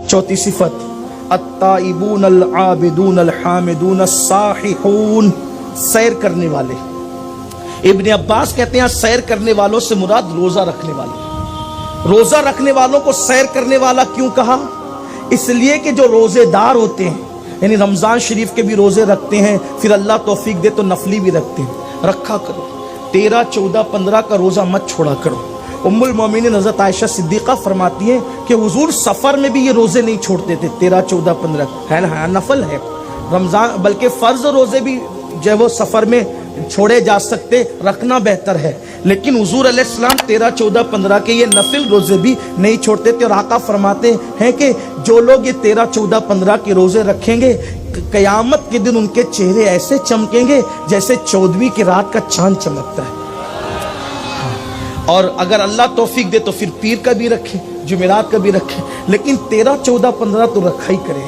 चौथी सिफत अत्ताइबून अल आबिदून अल हामिदून अस्साहिहून, सैर करने वाले। इब्न अब्बास कहते हैं सैर करने वालों से मुराद रोजा रखने वाले। रोजा रखने वालों को सैर करने वाला क्यों कहा? इसलिए कि जो रोजेदार होते हैं, यानी रमजान शरीफ के भी रोजे रखते हैं, फिर अल्लाह तौफीक दे तो नफली भी रखते हैं, रखा करो। 13, 14, 15 का रोजा मत छोड़ा करो। उम्मुल मोमिनीन हज़रत आयशा सिद्दीक़ा फरमाती हैं कि हुजूर सफ़र में भी ये रोज़े नहीं छोड़ते थे। 13, 14, 15 है ना, नफल है रमज़ान, बल्कि फ़र्ज़ रोज़े भी जो वो सफ़र में छोड़े जा सकते, रखना बेहतर है। लेकिन हुजूर अलैहिस्सलाम 13, 14, 15 के ये नफिल रोज़े भी नहीं छोड़ते थे। और आका फरमाते हैं कि जो लोग ये 13, 14, 15 के रोज़े रखेंगे, क़यामत के दिन उनके चेहरे ऐसे चमकेंगे जैसे 14वीं की रात का चांद चमकता है। और अगर अल्लाह तौफीक दे तो फिर पीर का भी रखे, जुमेरात का भी रखे, लेकिन 13, 14, 15 तो रखा ही करे।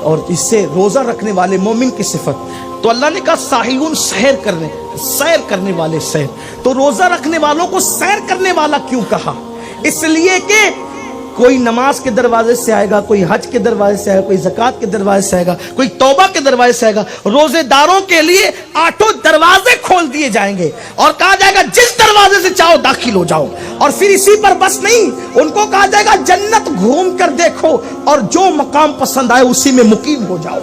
और इससे रोजा रखने वाले मोमिन की सिफत, तो अल्लाह ने कहा साहिऊन, सैर करने वाले। सैर तो रोजा रखने वालों को सैर करने वाला क्यों कहा? इसलिए कि कोई नमाज के दरवाजे से आएगा, कोई हज के दरवाजे से आएगा, कोई ज़कात के दरवाजे से आएगा, कोई तौबा के दरवाजे से आएगा। रोजेदारों के लिए 8 दरवाजे खोल दिए जाएंगे और कहा जाएगा जिस दरवाजे से चाहो दाखिल हो जाओ। और फिर इसी पर बस नहीं, उनको कहा जाएगा जन्नत घूम कर देखो और जो मकाम पसंद आए उसी में मुकीम हो जाओ।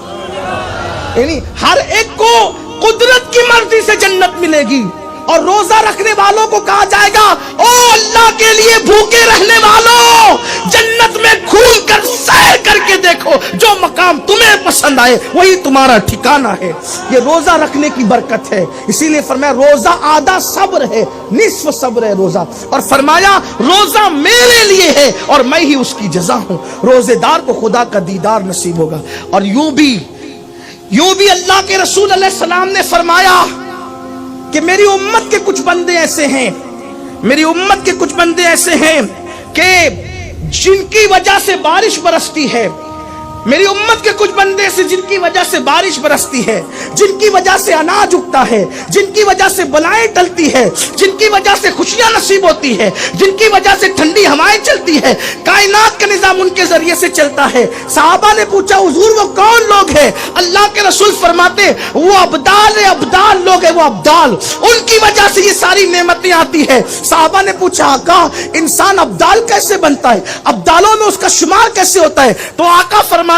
यानी हर एक को कुदरत की मर्जी से जन्नत मिलेगी। और रोजा रखने वालों को कहा जाएगा ओ अल्लाह के लिए भूखे रहने वालों, जन्नत में घूम कर सैर करके देखो, जो मकाम तुम्हें पसंद आए वही तुम्हारा ठिकाना है। ये रोजा रखने की बरकत है। इसीलिए फरमाया रोजा आधा सब्र है, निस्फ सब्र है रोजा। और फरमाया रोजा मेरे लिए है और मैं ही उसकी जजा हूं। रोजेदार को खुदा का दीदार नसीब होगा। और यूं भी अल्लाह के रसूल अलैहि सलाम ने फरमाया कि मेरी उम्मत के कुछ बंदे ऐसे हैं कि जिनकी वजह से बारिश बरसती है। मेरी उम्मत के कुछ बंदे से जिनकी वजह से बारिश बरसती है, जिनकी वजह से अनाज उगता है, जिनकी वजह से बलाएं टलती है, जिनकी वजह से खुशियां नसीब होती है, जिनकी वजह से ठंडी हवाएं चलती है, कायनात का निजाम उनके जरिए से चलता है। सहाबा ने पूछा हुजूर वो कौन लोग हैं? अल्लाह के रसूल फरमाते वो अब्दाल लोग हैं, वो अब्दाल, उनकी वजह से ये सारी नेमतें आती है। सहाबा ने पूछा आका इंसान अब्दाल कैसे बनता है, अब्दालों में उसका शुमार कैसे होता है? तो आका फरमाते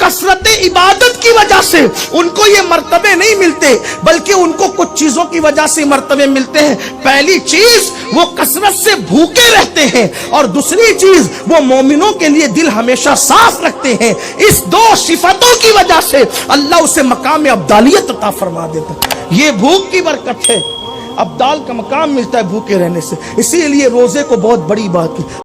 कसरत इबादत की वजह से उनको ये मर्तबे नहीं मिलते, बल्कि उनको कुछ चीजों की वजह से मर्तबे मिलते हैं। पहली चीज वो कसरत से भूखे रहते हैं, और दूसरी चीज वो मोमिनों के लिए दिल हमेशा साफ रखते हैं। इस 2 सिफतों की वजह से अल्लाह उसे मकाम अब्दालियत अता फरमा देता है। ये भूख की बरकत है, अब्दाल का मकाम मिलता है भूखे रहने से। इसीलिए रोजे को बहुत बड़ी बात है।